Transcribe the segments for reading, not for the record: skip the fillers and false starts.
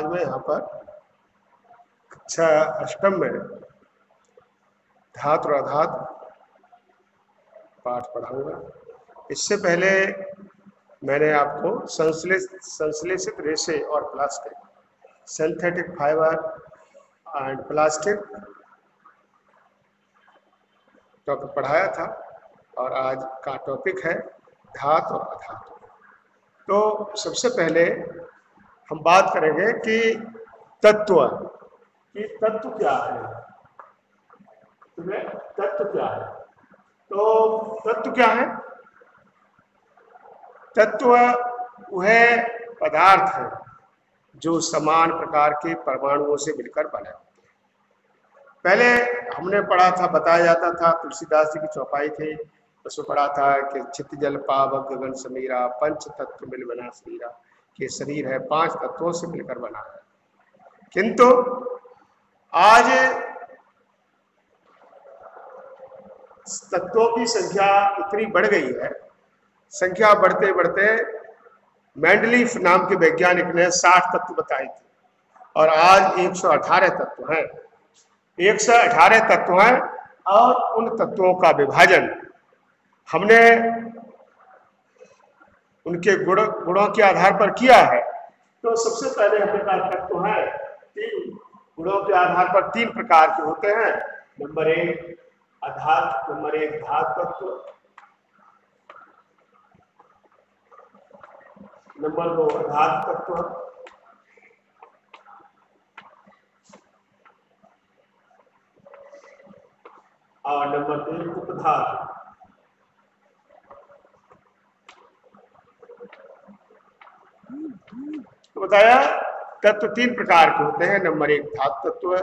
आज मैं यहाँ पर कक्षा अष्टम में धातु और अधातु पाठ पढ़ाऊंगा। इससे पहले मैंने आपको संश्लेषित रेशे और plastic, synthetic fibre and plastic topic पढ़ाया था और आज का टॉपिक है धातु और अधातु। तो सबसे पहले हम बात करेंगे कि तत्व क्या है। तुम्हें तत्व क्या है? तो तत्व क्या है? तत्व वह पदार्थ है जो समान प्रकार के परमाणुओं से मिलकर बने होते हैं। पहले हमने पढ़ा था, बताया जाता था, तुलसीदास जी की चौपाई थी, उसमें पढ़ा था कि चित्त जल पावक गगन समीरा, पंच तत्व मिल बना शरीरा, कि शरीर है 5 तत्वों से मिलकर बना है। किंतु आज तत्वों की संख्या इतनी बढ़ गई है, संख्या बढ़ते बढ़ते मेंडलीफ नाम के वैज्ञानिक ने 60 तत्व बताए थे और आज 118 तत्व हैं। 118 तत्व हैं और उन तत्वों का विभाजन हमने उनके गुणों के आधार पर किया है। तो सबसे पहले हमारे पास तत्व है 3। गुणों के आधार पर 3 प्रकार के होते हैं। नंबर 1 अधातु, नंबर 1 धातु तत्व, नंबर 2 अधातु तत्व, और नंबर 3 उपधातु। तो बताया तत्व 3 प्रकार के होते हैं। नंबर 1 धातु तत्व,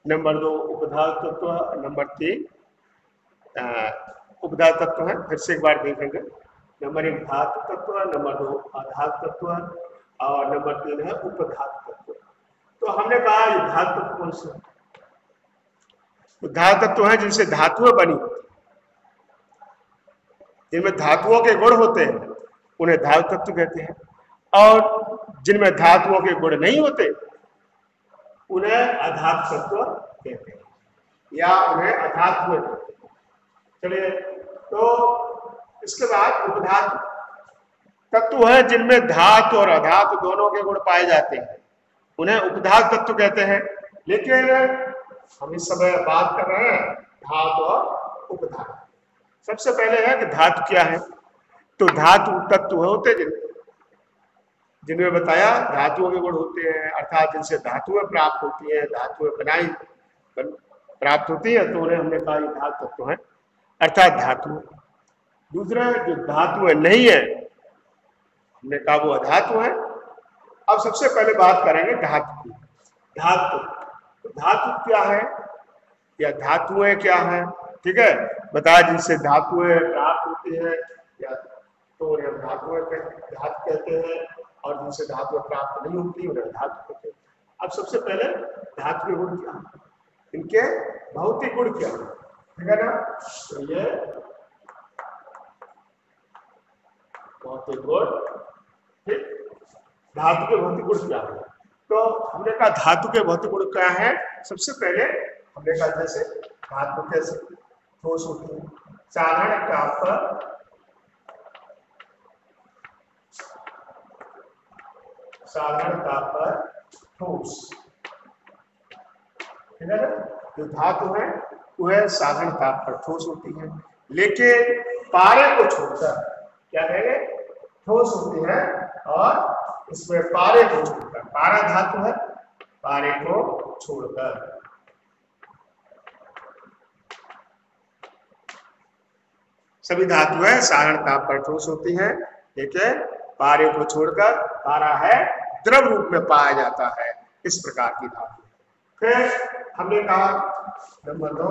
नंबर 2 उपधातु तत्व, नंबर 3 उपधातु तत्व है। फिर से एक बार देखेंगे। नंबर 1 धातु तत्व, नंबर 2 अधातु तत्व और नंबर 3 है उपधातु तत्व। तो हमने कहा ये धातु तत्व कौन से? तो धातु तत्व है जिनसे धातुएं बनी होती, जिनमें धातुओं के गुण होते हैं उन्हें धातु तत्व कहते हैं, और जिनमें धातुओं के गुण नहीं होते उन्हें अधातु तत्व कहते हैं या उन्हें अधातु कहते हैं। चलिए, तो इसके बाद उपधातु तत्व है जिनमें धातु और अधातु दोनों के गुण पाए जाते हैं, उन्हें उपधातु तत्व कहते हैं। लेकिन हम इस समय बात कर रहे हैं धातु और उपधातु। सबसे पहले है कि धातु क्या है। तो धातु तत्व होते जिनमें बताया धातुओं के गुण होते हैं, अर्थात जिनसे धातुएं प्राप्त होती हैं, धातुएं प्राप्त होती है, तो उन्हें हमने कहा धातु तत्व है, अर्थात धातु। दूसरा जो धातुएं नहीं है हमने कहा वो अधातु है। अब सबसे पहले बात करेंगे धातु की। धातु क्या है या धातुएं क्या है? ठीक है, बताया जिनसे धातुएं प्राप्त होती है या तो उन्हें हम धातु कहते हैं, और जिनसे धातु प्राप्त नहीं होती उन्हें धातु कहते हैं। अब सबसे पहले धातु के गुण क्या है, इनके भौतिक गुण क्या है, ठीक है ना? तो ये भौतिक गुण, ठीक, धातु के भौतिक गुण क्या है? तो हमने कहा धातु के भौतिक गुण क्या है। सबसे पहले हमने कहा जैसे धातु कैसे ठोस होती है, साधारण ताप पर ठोस, ठीक है ना? जो धातु है वह साधारण ताप पर ठोस होती है, लेकिन पारे को छोड़कर क्या कहेंगे, ठोस होती है। और इसमें पारे को छोड़कर, पारा धातु है, पारे को छोड़कर सभी धातुएं साधारण ताप पर ठोस होती हैं, लेकिन पारे को छोड़कर पारा है द्रव रूप में पाया जाता है। इस प्रकार की धातु। फिर हमने कहा नंबर 2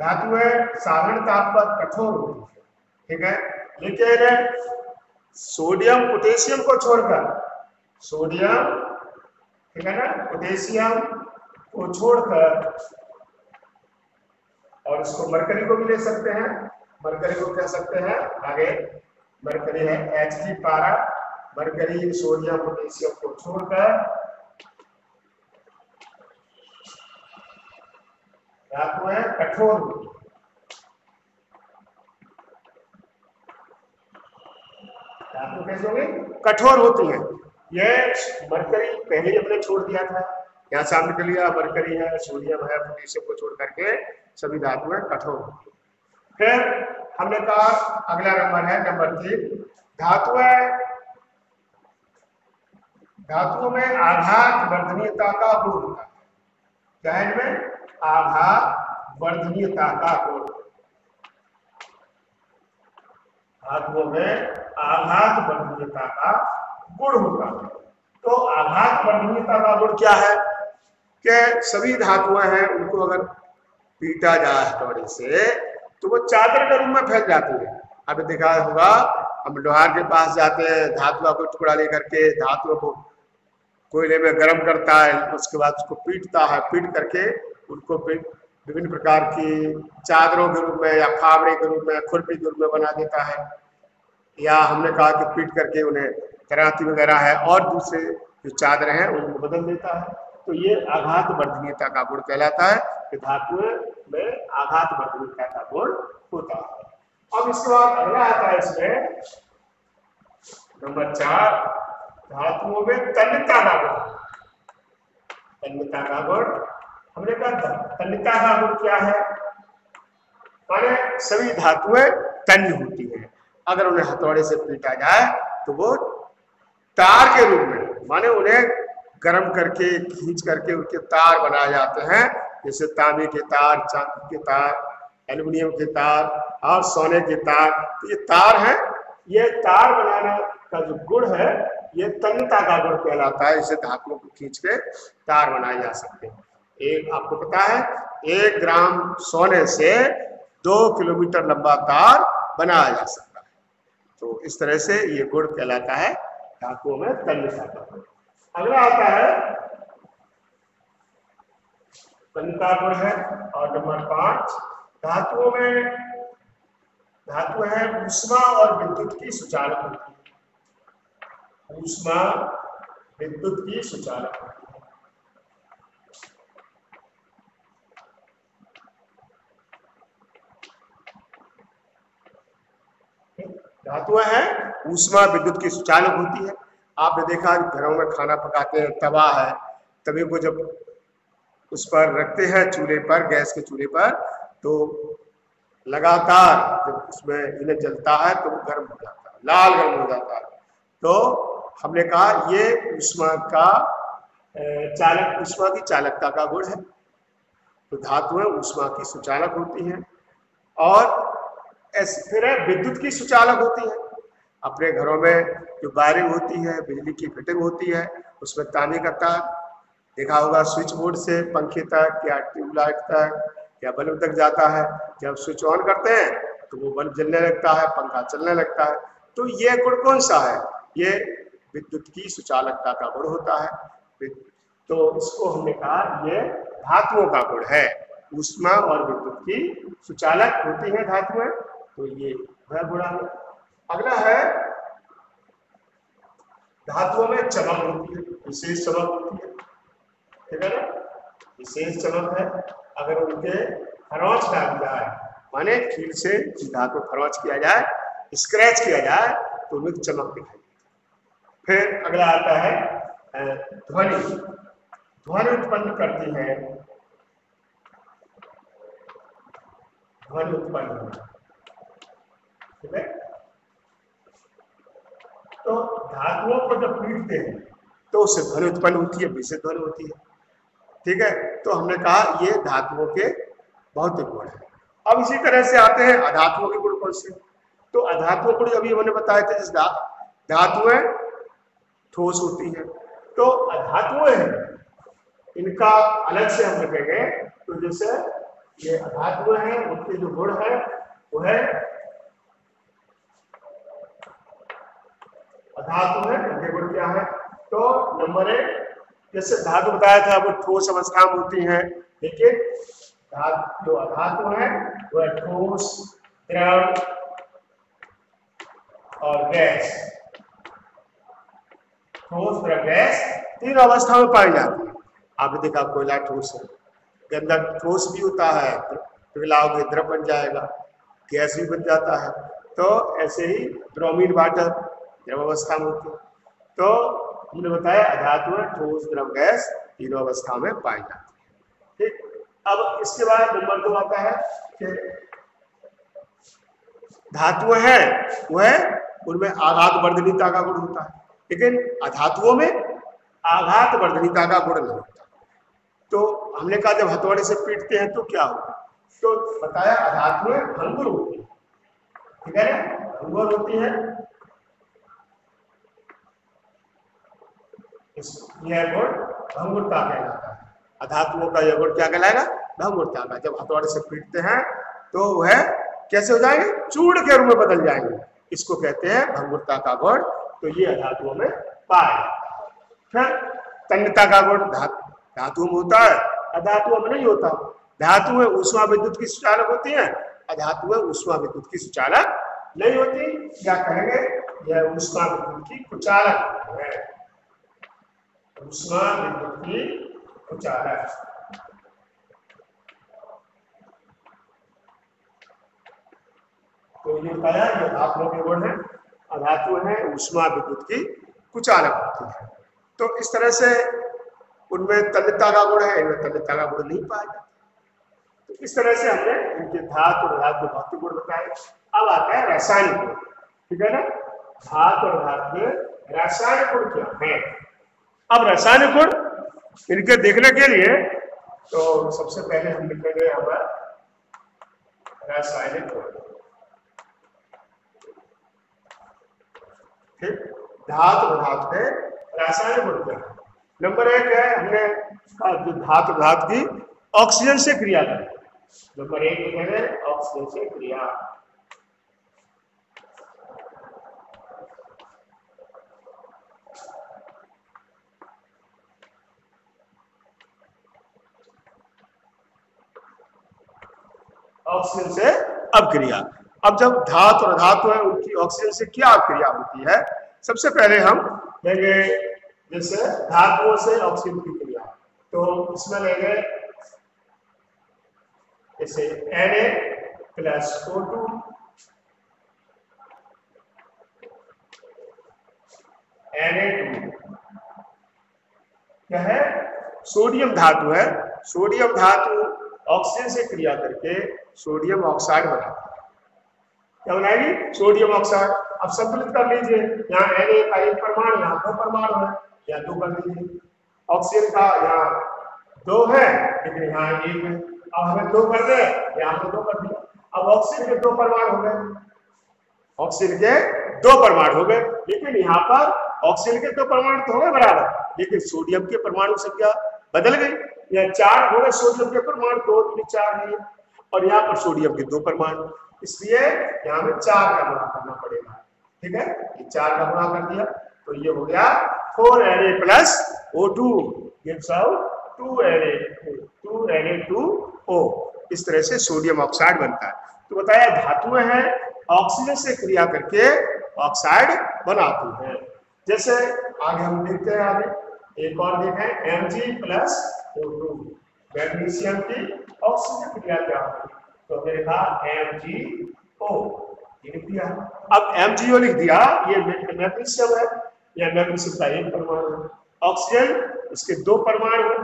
धातुएं साधारण ताप पर कठोर होती है, ठीक है, लेकिन सोडियम पोटेशियम को छोड़कर, सोडियम, ठीक है ना, पोटेशियम को छोड़कर, और इसको मरकरी को भी ले सकते हैं, मरकरी को कह सकते हैं आगे, मरकरी है Hg पारा, मरकरी सोडियम पोटेशियम को छोड़कर धातुएं कठोर होती हैं। धातु कैसे होंगी? कठोर होती हैं। ये मरकरी पहले ही हमने छोड़ दिया था, यहाँ सामने कर लिया, मरकरी है, सोडियम है, पोटेशियम को छोड़ करके सभी धातुएं कठोर होती हैं। फिर हमने कहा अगला नंबर है नंबर 3, धातुओं में आघात वर्धनीयता का गुण होता है। क्या है इनमें? आघात वर्धनीयता का गुण। धातुओं में आघात वर्धनीयता का गुण होता है। तो आघात वर्धनीयता का गुण क्या है कि सभी धातुएं हैं, उनको अगर पीटा जाए हथौड़े से तो वो चादर के रूप में फैल जाती है। आपने देखा होगा, हम लोहार के पास जाते हैं, धातुओं को टुकड़ा लेकर के धातुओं को कोयले में गर्म करता है, उसके बाद उसको पीटता है, पीट करके उनको विभिन्न प्रकार की चादरों के रूप में या फावड़े के रूप में, खुरपी के रूप में बना देता है। या हमने कहा कि पीट करके उन्हें तराती वगैरह है और दूसरे जो चादरें हैं उनको बदल देता है। तो ये आघात वर्धनीयता का गुण कहलाता है कि धातुओं में आघात वर्धनीयता का गुण होता है। अब इसके बाद अगला आता है इसमें नंबर 4, धातुओं में तन्यता का गुण। तन्यता का गुण हमने कहा, तन्यता का गुण क्या है? माने सभी धातुएं तन्य होती हैं, अगर उन्हें हथौड़े से पीटा जाए तो वो तार के रूप में, माने उन्हें गर्म करके खींच करके उनके तार बनाए जाते हैं, जैसे तांबे के तार, चांदी के तार, एल्युमिनियम के तार और सोने के तार। तो ये तार है, ये तार बनाने का जो गुण है ये तन्यता का गुण कहलाता है। इसे धातुओं को खींच के तार बनाए जा सकते हैं। एक आपको पता है 1 ग्राम सोने से 2 किलोमीटर लंबा तार बनाया जा सकता है। तो इस तरह से ये गुण कहलाता है धातुओं में तन्यता का गुण। अगला आता है तन्यता गुण है। और नंबर 5, धातुओं में धातु है ऊष्मा और विद्युत की सुचालक होती है। ऊष्मा विद्युत की सुचालक होती है। धातुएं हैं ऊष्मा विद्युत की सुचालक होती है। आपने देखा घरों में खाना पकाते हैं, तवा है, तवे को जब उस पर रखते हैं चूल्हे पर, गैस के चूल्हे पर, तो लगातार जब उसमें ईंधन जलता है तो वो गर्म हो जाता है, लाल गर्म हो जाता है। तो हमने कहा ये ऊष्मा का चालक, ऊष्मा की चालकता का गुण है। तो धातुएं ऊष्मा की सुचालक होती हैं। और फिर विद्युत की सुचालक होती है। अपने घरों में जो वायरिंग होती है, बिजली की फिटिंग होती है, उसमें तांबे का तार देखा होगा, स्विच बोर्ड से पंखे तक या ट्यूबलाइट तक या बल्ब तक जाता है। जब स्विच ऑन करते हैं तो वो बल्ब जलने लगता है, पंखा चलने लगता है। तो ये गुण कौन सा है? ये विद्युत की सुचालकता का गुण होता है। तो इसको हमने कहा ये धातुओं का गुण है। ऊष्मा और विद्युत की सुचालक होती है धातुएं, तो ये वह गुण है। अगला है धातुओं में चमक होती है, विशेष चमक होती है, ठीक है ना? विशेष चमक है। अगर उनके खरोंच डाल जाए, माने कील से धातु खरोंच किया जाए, स्क्रैच किया जाए, तो उनमें चमक दिखाई देती है। फिर अगला आता है ध्वनि। ध्वनि उत्पन्न करती है, ध्वनि उत्पन्न, ठीक है? तो धातुओं को जब पीटते हैं तो उससे ध्वनि उत्पन्न होती है, विशेष ध्वनि होती है, ठीक है? तो हमने कहा ये धातुओं के भौतिक गुण है। अब इसी तरह से आते हैं अधातुओं के गुण कौन से? तो अधातुओं को अभी हमने बताया था, जिस धातुएं ठोस होती हैं, तो अधातुएं हैं इनका अलग से हम लिखेंगे। तो जैसे ये अधातुएं हैं, उनके जो गुण है वो है अधातु है, उनके गुण क्या है? तो नंबर 1, जैसे धातु बताया था वो ठोस अवस्था में होती हैं, लेकिन जो अधातु है वह ठोस, द्रव और गैस, ठोस, द्रव, गैस 3 अवस्था में पाई जाती है। आपने देखा कोयला ठोस है, गंदा ठोस भी होता है, पिघलाओगे द्रव बन जाएगा, गैस भी बन जाता है। तो ऐसे ही ब्रोमीन वाटर द्रव अवस्था में होती है। तो हमने बताया अधातुएं ठोस द्रव गैस तीनों अवस्था में पाई जाती है। ठीक, अब इसके बाद नंबर 2 आता है कि धातुएं हैं वह उनमें आघात वर्धनीयता का गुण होता है, लेकिन अधातुओं में आघात वर्धनीयता का गुण नहीं होता। तो हमने कहा जब हथौड़े से पीटते हैं तो क्या होगा, तो बताया अधातुएं भंगुर होती है, ठीक है ना, भंगुर होती है। यह गुण भंगुरता कहलाता है। अधातुओं का यह गुण क्या कहलाएगा, भंगुरता का। जब हथौड़े से पीटते हैं तो वह कैसे हो जाएंगे, चूर्ण के रूप में बदल जाएंगे, इसको कहते हैं भंगुरता का गुण। तो ये अधातुओं में पाया जाता है। फिर तन्यता का गुण धातुओं में होता है, अधातुओं में नहीं होता। धातुएं ऊष्मा विद्युत की सुचालक होती हैं, अधातुएं ऊष्मा विद्युत की सुचालक नहीं होती। क्या कहेंगे, यह ऊष्मा विद्युत की कुचालक है, ऊष्मा विद्युत की कुचालक। तो ये पाया, ये धातुओं के गुण है, अधातुएं हैं ऊष्मा विद्युत की कुचालक होती है। तो इस तरह से उनमें तन्यता का गुण है, इनमें तन्यता का गुण नहीं पाया जाता। तो इस तरह से हमने इनके धातु और धातु के भौतिक गुण बताए। अब आता है रासायनिक गुण, ठीक है ना। धातु और धातु में रासायनिक गुण क्या है। अब रासायनिक गुण इनके देखने के लिए तो सबसे पहले हम लिखेंगे यहाँ पर रासायनिक गुण। ठीक, धातु और धातु के रासायनिक गुण क्या है। नंबर 1 है, हमने जो धातु धातु की ऑक्सीजन से क्रिया करें। नंबर 1 लिखेंगे ऑक्सीजन से क्रिया। ऑक्सीजन से अब क्रिया। अब जब धातु और धातु है उनकी ऑक्सीजन से क्या क्रिया होती है, सबसे पहले हम लेंगे जैसे धातुओं से ऑक्सीजन की क्रिया। तो इसमें लेंगे जैसे Na+O2 Na2 क्या है, सोडियम धातु है। सोडियम धातु ऑक्सीजन से क्रिया करके सोडियम ऑक्साइड बनाती है। क्या बनाएगी, सोडियम ऑक्साइड। अब संतुलित कर लीजिए, यहाँ Na का एक परमाणु, यहाँ 2 परमाणु है, यहाँ 2 कर दीजिए। ऑक्सीजन का यहाँ 2 है लेकिन यहाँ 1 है। अब हमें 2 कर दे, यहाँ पे 2 कर दिया। अब ऑक्सीजन के 2 परमाणु हो गए, ऑक्सीजन के 2 परमाणु हो गए, लेकिन यहाँ पर ऑक्सीजन के 2 परमाणु तो हो गए बराबर, लेकिन सोडियम के परमाणु संख्या बदल गई। यहाँ 4 हो गए सोडियम के परमाणु, 2 3 4 है, और यहाँ पर सोडियम के 2 परमाणु, इसलिए यहाँ में 4 का गुणा करना पड़ेगा। ठीक है, ये 4 का गुणा कर दिया तो ये हो गया 4Na+O2 gives out 2Na2O। इस तरह से सोडियम ऑक्साइड बनता है। तो बताया धातुएं हैं ऑक्सीजन से क्रिया करके ऑक्साइड बनाती हैं। जैसे आगे हम देखते हैं, आगे एक और देखें Mg+O2, मैग्नीशियम की ऑक्सीजन क्रिया क्या होगी। तो हमने लिखा MgO, ये लिख दिया। अब MgO लिख दिया, ये मैग्नीशियम है, या मैग्नीशियम का 1 परमाणु है, ऑक्सीजन इसके 2 परमाणु है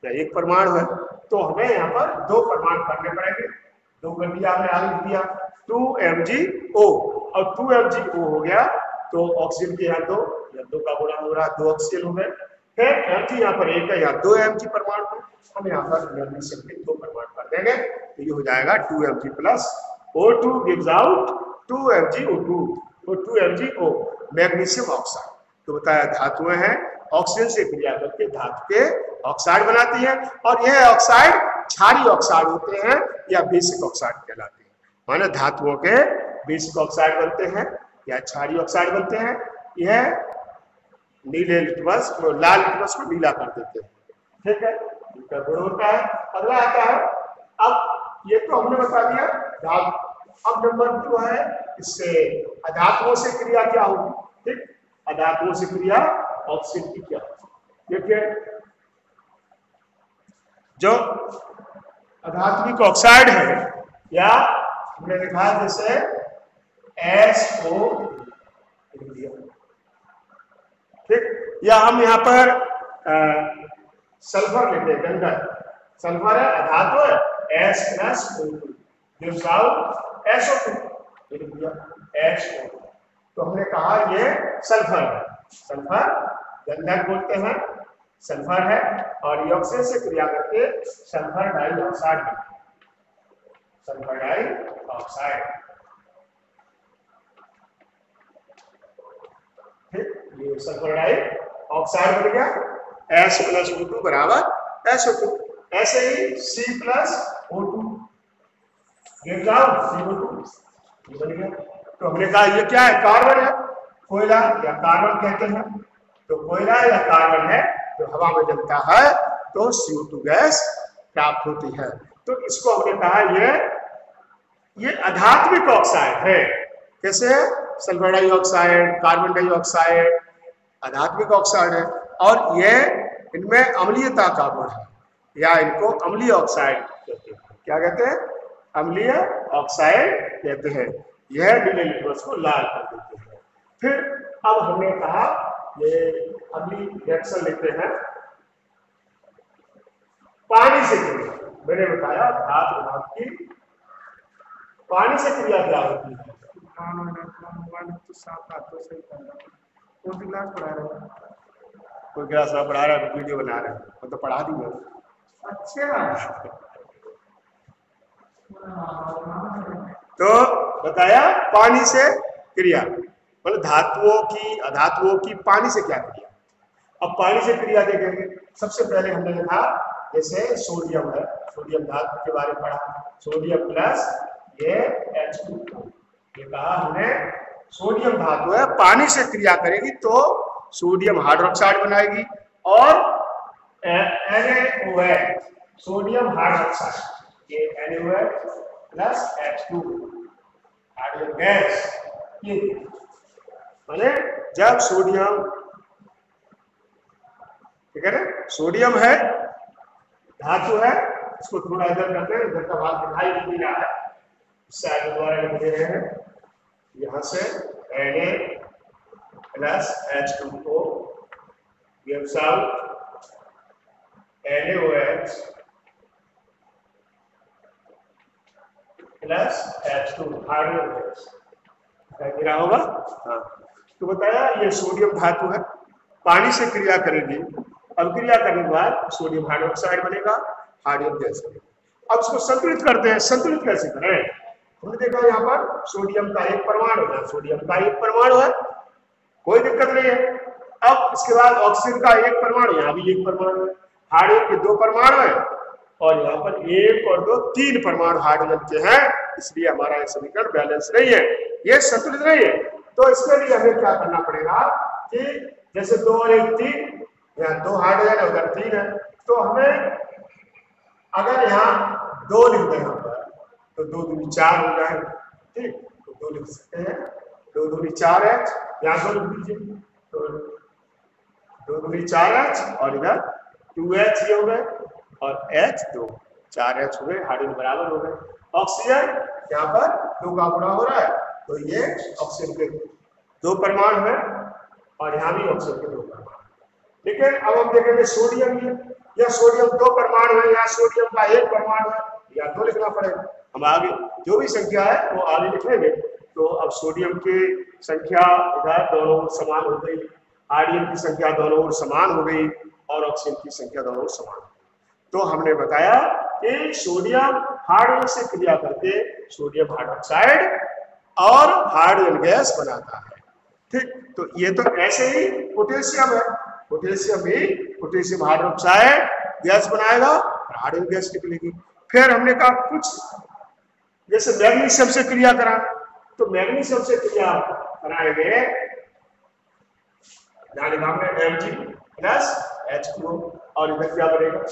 या 1 परमाणु है, तो हमें यहाँ पर 2 परमाणु करने पड़ेंगे। 2 कर दिया, हमने आगे लिख दिया 2MgO, और 2MgO हो गया तो ऑक्सीजन के यहाँ 2 या 2 का गुणा हो रहा, 2 ऑक्सीजन हो गए। फिर Mg यहाँ पर 1 है, यहाँ 2 Mg परमाणु है, हम यहाँ पर मैग्नीशियम के 2 परमाणु कर देंगे, तो ये हो जाएगा 2Mg+O2 gives out 2MgO2, तो 2MgO मैग्नीशियम ऑक्साइड। तो बताया धातुएं हैं ऑक्सीजन से क्रिया करके धातु के ऑक्साइड बनाती है, और यह ऑक्साइड क्षारीय ऑक्साइड होते हैं या बेसिक ऑक्साइड कहलाते हैं। माने धातुओं के बेसिक ऑक्साइड बनते हैं या क्षारीय ऑक्साइड बनते हैं। यह नीले लिटमस को, लाल लिटमस को नीला कर देते हैं। ठीक है, इनका गुण होता है। अगला आता है, अब ये तो हमने बता दिया धातु। अब नंबर 2 है, इससे अधातुओं से क्रिया क्या होगी। ठीक, अधातुओं से क्रिया ऑक्सीजन की क्या होगी। देखिए, जो अधात्विक ऑक्साइड है, या हमने लिखा है जैसे SO दिया, ठीक। या हम यहाँ पर सल्फर लेते हैं, गंधक, सल्फर है, अधातु है, S+O2 gives out SO2, लिख दिया SO2। तो हमने कहा ये सल्फर है, सल्फर गंधक बोलते हैं, सल्फर है, और ये ऑक्सीजन से क्रिया करके सल्फर डाइऑक्साइड बनता है, सल्फर डाइऑक्साइड, ठीक। ये सल्फर डाइऑक्साइड बन गया, S+O2 बराबर SO2। ऐसे ही C+O2 गिव्स आउट CO2, ये बन गया। तो हमने कहा ये क्या है, कार्बन है, कोयला या कार्बन कहते हैं। तो कोयला या कार्बन है जो हवा में जलता है तो CO2 गैस प्राप्त होती है। तो इसको हमने कहा ये अधात्विक ऑक्साइड है। कैसे है? सल्फर डाइऑक्साइड, कार्बन डाइऑक्साइड अधात्विक ऑक्साइड है, और ये इनमें अम्लीयता का गुण है, या इनको अम्लीय ऑक्साइड कहते हैं। क्या कहते हैं? अम्लीय ऑक्साइड कहते हैं। यह नीले लिटमस को लाल कर देते हैं। फिर अब हमने कहा ये अगली रिएक्शन लेते हैं पानी से क्रिया। मैंने बताया धातु धातु की पानी से क्रिया क्या होती है। कोई क्लास में पढ़ा रहा है, वीडियो बना रहे हैं, मैं तो पढ़ा दी। अच्छा, तो बताया पानी से क्रिया, मतलब धातुओं की अधातुओं की पानी से क्या क्रिया। अब पानी से क्रिया देखेंगे। सबसे पहले हमने लिखा जैसे सोडियम है, सोडियम धातु के बारे में पढ़ा, सोडियम प्लस ये H2O, ये कहा हमने सोडियम धातु है, पानी से क्रिया करेगी तो सोडियम हाइड्रोक्साइड बनाएगी, और NaOH सोडियम हाइड्रोक्साइड, ये NaOH plus H2 hydrogen gas, ये माने जब सोडियम, ठीक है ना, सोडियम है, धातु है, इसको थोड़ा इधर करते हैं, इधर का भाग दिखाई नहीं रहा है, इससे आगे दोबारा लिख दे रहे हैं। यहां से Na plus H2O gives out NaOH plus H2 hydrogen gas, गिरा होगा। हाँ, तो बताया ये सोडियम धातु है, पानी से क्रिया करेगी, अब क्रिया करने के बाद सोडियम हाइड्रोक्साइड बनेगा, हाइड्रोजन गैस बनेगा। अब इसको संतुलित करते हैं। संतुलित कैसे करें? हमने देखा यहाँ पर सोडियम का एक परमाणु है, सोडियम का एक परमाणु है, कोई दिक्कत नहीं है। अब इसके बाद ऑक्सीजन का एक परमाणु, यहाँ भी एक परमाणु है, हाइड्रोजन के दो परमाणु है, और यहाँ पर एक और दो तीन परमाणु हाइड्रोजन के हैं, इसलिए हमारा ये समीकरण बैलेंस नहीं है, ये संतुलित नहीं है। तो इसके लिए हमें क्या करना पड़ेगा कि जैसे 2 और 1 3, यहाँ 2 हाइड्रोजन है, उधर 3 है, तो हमें अगर यहाँ 2 लिख दें यहाँ पर तो 2 दूनी 4 हो जाए, ठीक, तो 2 लिख सकते हैं, 2 दूनी 4H, यहाँ 2 लिख दीजिए, तो 2 दूनी 4H और इधर 2H ये हो गए, और H 2, 4H हो गए, हाइड्रोजन बराबर हो गए। ऑक्सीजन यहाँ पर 2 का गुणा हो रहा है, तो ये ऑक्सीजन के 2 परमाणु है, और यहाँ भी ऑक्सीजन के 2 परमाणु। लेकिन अब हम देखेंगे सोडियम में, या सोडियम 2 परमाणु है, या सोडियम का 1 परमाणु है, या 2 लिखना पड़ेगा। हम आगे जो भी संख्या है वो आगे लिखेंगे। तो अब सोडियम की संख्या इधर दोनों ओर समान हो गई, हाइड्रोजन की संख्या दोनों ओर समान हो गई, और ऑक्सीजन की संख्या दोनों ओर समान हो गई। तो हमने बताया कि सोडियम हाइड्रोजन से क्रिया करके सोडियम हाइड्रोक्साइड और हाइड्रोजन गैस बनाता है, ठीक। तो ये तो ऐसे ही पोटेशियम है, पोटेशियम भी पोटेशियम हाइड्रोक्साइड गैस बनाएगा और हाइड्रोजन गैस निकलेगी। फिर हमने कहा कुछ जैसे मैग्नीशियम से क्रिया करा, तो मैग्नीशियम से क्रिया कराएंगे, Mg प्लस H2O, और इधर क्या बनेगा,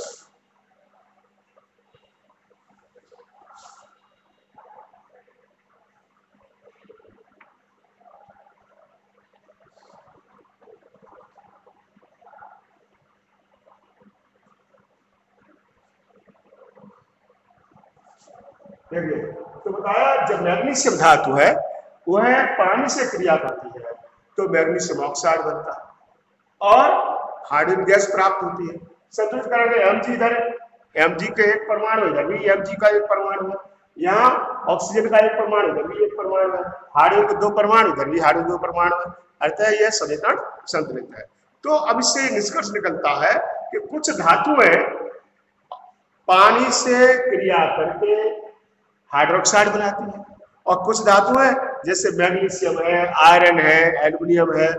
देखिए, तो बताया जब मैग्नीशियम धातु है वह पानी से क्रिया करती है तो मैग्नीशियम ऑक्साइड बनता है और हाइड्रोजन गैस प्राप्त होती है। संतुलित करेंगे Mg इधर, Mg का एक परमाणु इधर भी Mg का एक परमाणु है, यहाँ ऑक्सीजन का एक परमाणु इधर भी एक परमाणु है, हाइड्रोजन के दो परमाणु इधर भी हाइड्रोजन दो परमाणु है, अर्थात यह समीकरण संतुलित है। तो अब इससे निष्कर्ष निकलता है कि कुछ धातुएं पानी से क्रिया करके हाइड्रोक्साइड बनाती है और कुछ धातुएं जैसे मैग्नीशियम है, आयरन है, एल्युमिनियम है,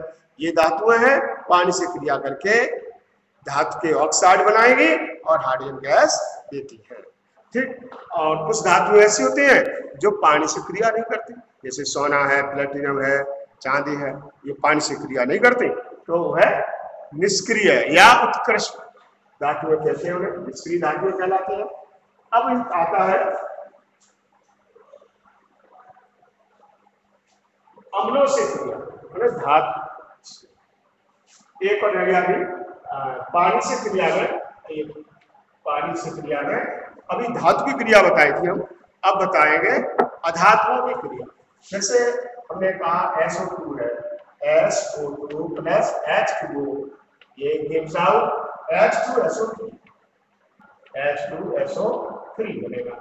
ये धातुएं हैं पानी से क्रिया करके धातु के ऑक्साइड बनाएगी और हाइड्रोजन गैस देती है। ठीक, और कुछ धातुएं ऐसी होती हैं जो पानी से क्रिया नहीं करती, जैसे सोना है, प्लेटिनम है, चांदी है, ये पानी से क्रिया नहीं करती तो वह निष्क्रिय या उत्कृष्ट धातुएं कहते हैं, उन्हें निष्क्रिय धातुएं कहलाते हैं। अब आता है अम्लों से क्रिया, मतलब धातु एक और भी पानी से क्रिया में, पानी से क्रिया में अभी धातु की क्रिया बताई थी हम, अब बताएंगे अधातुओं की क्रिया। जैसे हमने कहा SO2 है, SO2 प्लस H2O, ये गिव्स आउट H2SO3, H2SO3 बनेगा,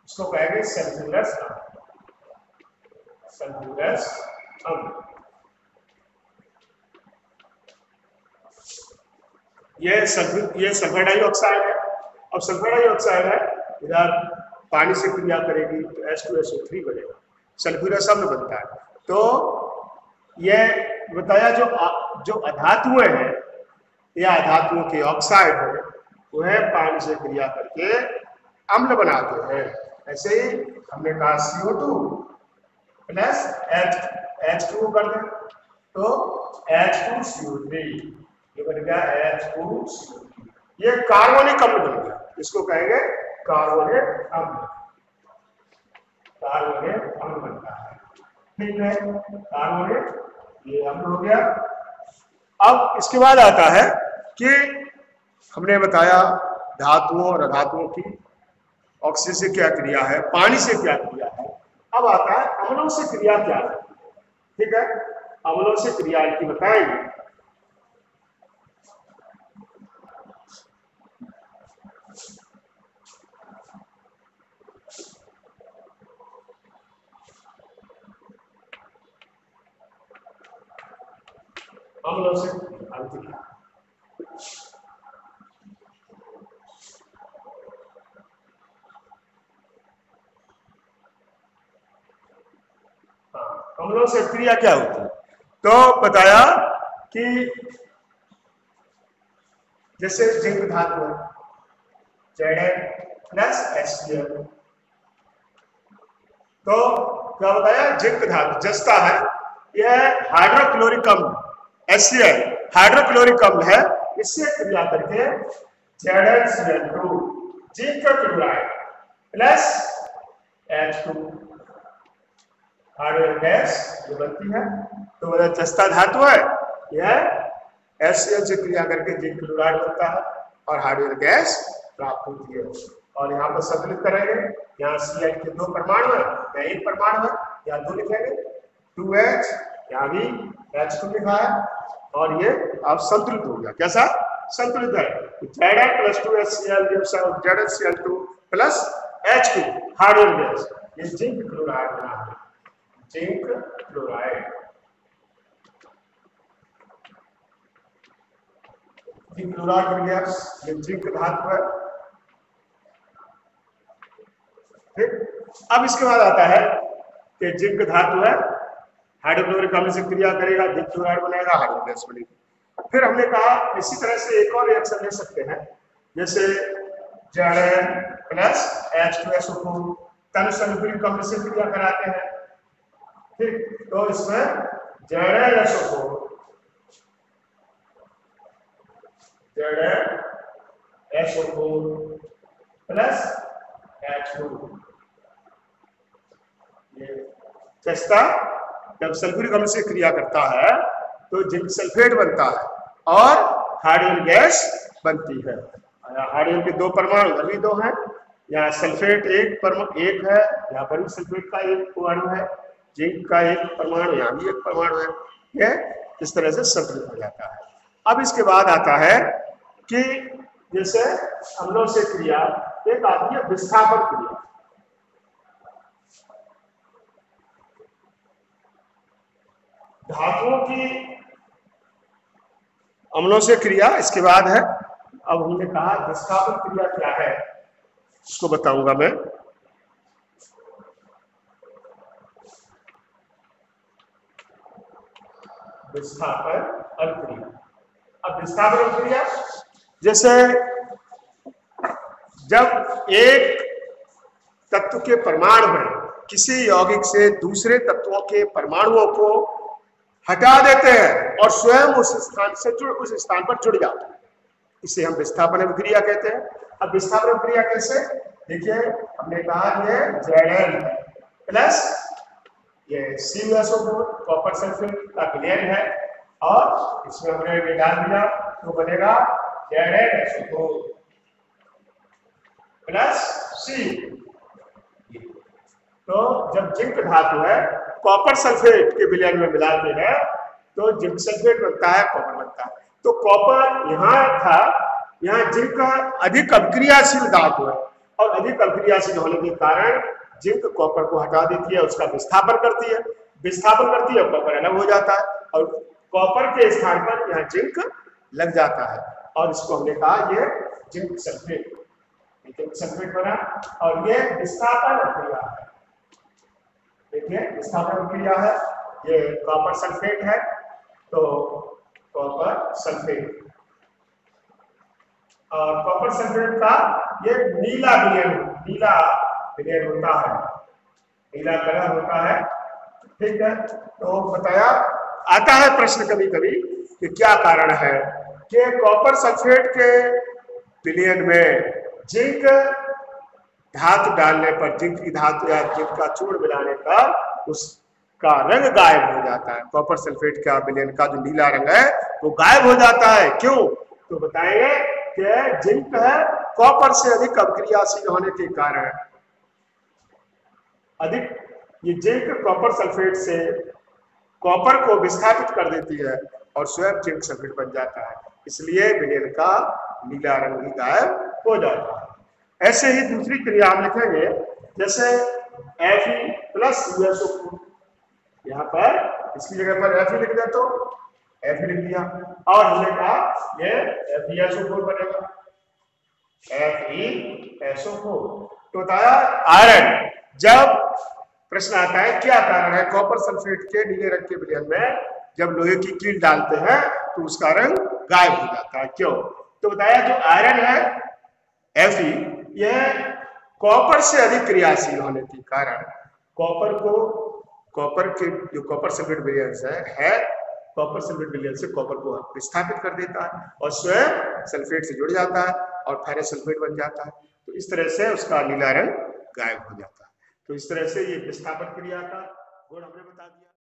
इसको कहेंगे सल्फ्यूरस अम्ल, सल्फ्यूरस अम्ल। ये सल्फर डाइऑक्साइड है। अब सल्फर डाइऑक्साइड है, इधर पानी से क्रिया करेगी तो H2SO3 बनेगा, सल्फ्यूरस अम्ल बनता है। तो ये बताया जो अधातुएं हैं या अधातुओं के ऑक्साइड है वह पानी से क्रिया करके अम्ल बनाते हैं। ऐसे ही हमने कहा CO2 प्लस H2O कर दें तो H2CO3, ये बन गया H2CO3, ये कार्बोनिक अम्ल बन गया, इसको कहेंगे कार्बोनेट अम्ल, कार्बोनेट अम्ल बनता है। ठीक है, कार्बोनेट ये अम्ल हो गया। अब इसके बाद आता है कि हमने बताया धातुओं और अधातुओं की ऑक्सीजन से क्या क्रिया है, पानी से क्या क्रिया है। अब आता है अम्लों से क्रिया क्या है। ठीक है, अम्लों से क्रिया की बताएंगे। अम्लों से अम्लों से क्रिया क्या होती है, तो बताया कि जैसे जिंक धातु है Zn प्लस HCl, तो क्या बताया जिंक धातु जस्ता है, यह हाइड्रोक्लोरिक अम्ल HCl हाइड्रोक्लोरिक अम्ल है, इससे क्रिया करके ZnCl2 zinc chloride plus H2 hydrogen gas जो बनती है। तो वह जस्ता धातु है, यह HCl से क्रिया करके जिंक क्लोराइड बनता है और हाइड्रोजन गैस प्राप्त होती है। और यहाँ पर संतुलित करेंगे, यहाँ Cl के दो परमाणु है, यहाँ एक परमाणु है, यहाँ दो लिखेंगे 2H, यहाँ भी H2 लिखा है और ये अब संतुलित हो गया। कैसा संतुलित है, Zn plus 2HCl gives out ZnCl2 plus H2 hydrogen gas, ये जिंक क्लोराइड बना है, जिंक क्लोराइड। जिंक क्लोराइड बन गया, ये जिंक धातु है। ठीक, अब इसके बाद आता है कि जिंक धातु है, हाइड्रोक्लोरिक अम्ल से क्रिया करेगा, जिंक क्लोराइड बनेगा, हाइड्रोजन गैस बनेगी। फिर हमने कहा इसी तरह से एक और रिएक्शन ले सकते हैं, जैसे Zn प्लस H2SO4 तनु सल्फ्यूरिक अम्ल से क्रिया कराते हैं। ठीक, तो इसमें ZnSO4 प्लस H2, ये जस्ता जब सल्फ्यूरिक अम्ल से क्रिया करता है तो जिंक सल्फेट बनता है और हाइड्रोजन गैस बनती है। हाइड्रोजन के दो परमाणु इधर भी दो हैं, यहाँ सल्फेट एक है, यहाँ पर भी सल्फेट का एक परमाणु है, जिंक का एक परमाणु, यहाँ भी एक परमाणु है। यह इस तरह से संतुलित हो जाता है। अब इसके बाद आता है कि जैसे अम्लों से क्रिया एक आती है विस्थापन क्रिया। धातुओं की अम्लों से क्रिया इसके बाद है। अब हमने कहा विस्थापन क्रिया क्या है, इसको बताऊंगा मैं। विस्थापन अभिक्रिया। अब विस्थापन अभिक्रिया जैसे जब एक तत्व के परमाणु में किसी यौगिक से दूसरे तत्वों के परमाणुओं को हटा देते हैं और स्वयं उस स्थान पर जुड़ जाते हैं, इसे हम विस्थापन अभिक्रिया कहते हैं। अब विस्थापन अभिक्रिया कैसे, देखिए हमने कहा ये Zn प्लस ये CuSO4 कॉपर सल्फेट का विलयन है और इसमें हमने डाल दिया तो बनेगा ZnSO4 प्लस C। तो जब जिंक धातु है कॉपर सल्फेट के विलयन में मिलाते हैं तो जिंक सल्फेट बनता है, कॉपर बनता है। तो कॉपर यहाँ था, यहाँ जिंक का अधिक अभिक्रियाशील धातु है और अधिक अभिक्रियाशील होने के कारण जिंक कॉपर को हटा देती है, उसका विस्थापन करती है। विस्थापन करती है, कॉपर अलग हो जाता है और कॉपर के स्थान पर यहाँ जिंक लग जाता है और इसको हमने कहा ये जिंक सल्फेट, जिंक सल्फेट बना। और ये विस्थापन अभिक्रिया है, देखिए विस्थापन अभिक्रिया है, ये कॉपर सल्फेट है तो कॉपर सल्फेट और कॉपर सल्फेट का ये नीला विलयन होता है, नीला कलर होता है, ठीक है। तो बताया आता है प्रश्न कभी कभी कि क्या कारण है कि कॉपर सल्फेट के विलयन में जिंक धातु डालने पर, जिंक की धातु या जिंक का चूर्ण मिलाने पर उसका रंग गायब हो जाता है। कॉपर सल्फेट का विलयन का जो नीला रंग है वो गायब हो जाता है, क्यों? तो बताएंगे कि जिंक है कॉपर से अधिक अभिक्रियाशील होने के कारण अधिक ये जिंक कॉपर सल्फेट से कॉपर को विस्थापित कर देती है और स्वयं जिंक सल्फेट बन जाता है, इसलिए विलयन का नीला रंग भी गायब हो जाता है। ऐसे ही दूसरी क्रिया हम लिखेंगे जैसे Fe प्लस CuSO4, यहाँ पर इसकी जगह पर Fe लिख दे तो Fe लिख दिया और हमने कहा ये FeSO4 बनेगा, FeSO4। तो बताया आयरन, जब प्रश्न आता है क्या कारण है कॉपर सल्फेट के नीले रंग के विलयन में जब लोहे की कील डालते हैं तो उसका रंग गायब हो जाता है, क्यों? तो बताया जो आयरन है Fe, यह कॉपर से अधिक क्रियाशील होने के कारण कॉपर के जो कॉपर सल्फेट विलयन है कॉपर सल्फेट विलयन से कॉपर को विस्थापित कर देता है और स्वयं सल्फेट से जुड़ जाता है और फेरस सल्फेट बन जाता है। तो इस तरह से उसका नीला रंग गायब हो जाता है। तो इस तरह से ये विस्थापन क्रिया का गुण हमने बता दिया।